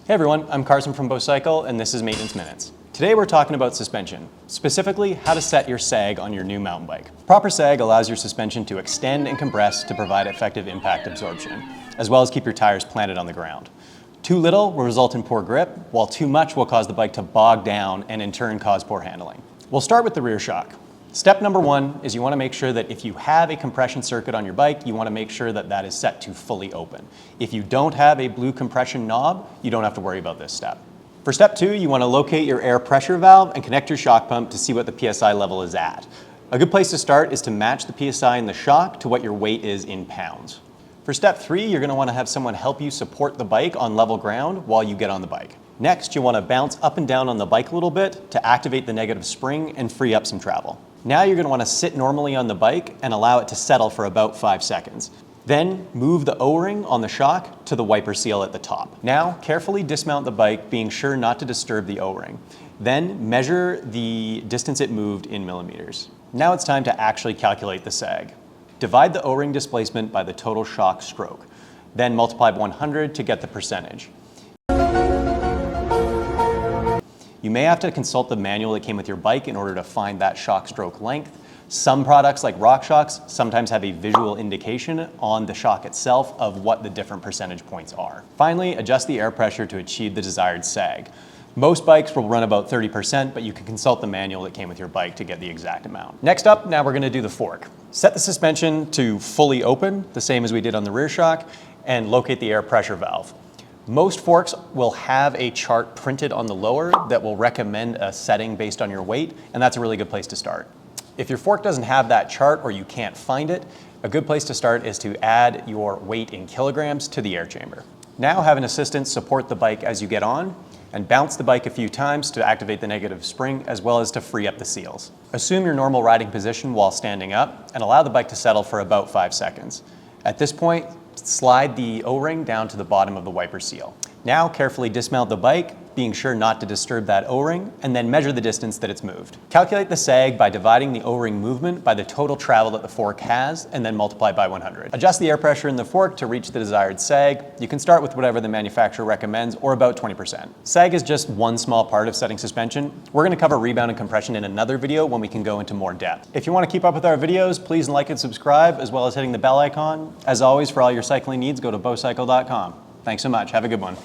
Hey everyone, I'm Carson from BoCycle and this is Maintenance Minutes. Today we're talking about suspension, specifically how to set your sag on your new mountain bike. Proper sag allows your suspension to extend and compress to provide effective impact absorption, as well as keep your tires planted on the ground. Too little will result in poor grip, while too much will cause the bike to bog down and in turn cause poor handling. We'll start with the rear shock. Step number one is you want to make sure that if you have a compression circuit on your bike, you want to make sure that that is set to fully open. If you don't have a blue compression knob, you don't have to worry about this step. For step two, you want to locate your air pressure valve and connect your shock pump to see what the PSI level is at. A good place to start is to match the PSI in the shock to what your weight is in pounds. For step three, you're going to want to have someone help you support the bike on level ground while you get on the bike. Next, you want to bounce up and down on the bike a little bit to activate the negative spring and free up some travel. Now you're going to want to sit normally on the bike and allow it to settle for about 5 seconds. Then move the O-ring on the shock to the wiper seal at the top. Now carefully dismount the bike, being sure not to disturb the O-ring. Then measure the distance it moved in millimeters. Now it's time to actually calculate the sag. Divide the O-ring displacement by the total shock stroke. Then multiply by 100 to get the percentage. You may have to consult the manual that came with your bike in order to find that shock stroke length. Some products like RockShox sometimes have a visual indication on the shock itself of what the different percentage points are. Finally, adjust the air pressure to achieve the desired sag. Most bikes will run about 30%, but you can consult the manual that came with your bike to get the exact amount. Next up, now we're going to do the fork. Set the suspension to fully open, the same as we did on the rear shock, and locate the air pressure valve. Most forks will have a chart printed on the lower that will recommend a setting based on your weight, and that's a really good place to start. If your fork doesn't have that chart or you can't find it, a good place to start is to add your weight in kilograms to the air chamber. Now have an assistant support the bike as you get on and bounce the bike a few times to activate the negative spring as well as to free up the seals. Assume your normal riding position while standing up and allow the bike to settle for about 5 seconds. At this point, slide the O-ring down to the bottom of the wiper seal. Now carefully dismount the bike, being sure not to disturb that O-ring, and then measure the distance that it's moved. Calculate the sag by dividing the O-ring movement by the total travel that the fork has, and then multiply by 100. Adjust the air pressure in the fork to reach the desired sag. You can start with whatever the manufacturer recommends, or about 20%. Sag is just one small part of setting suspension. We're going to cover rebound and compression in another video when we can go into more depth. If you want to keep up with our videos, please like and subscribe, as well as hitting the bell icon. As always, for all your cycling needs, go to bocycle.com. Thanks so much. Have a good one.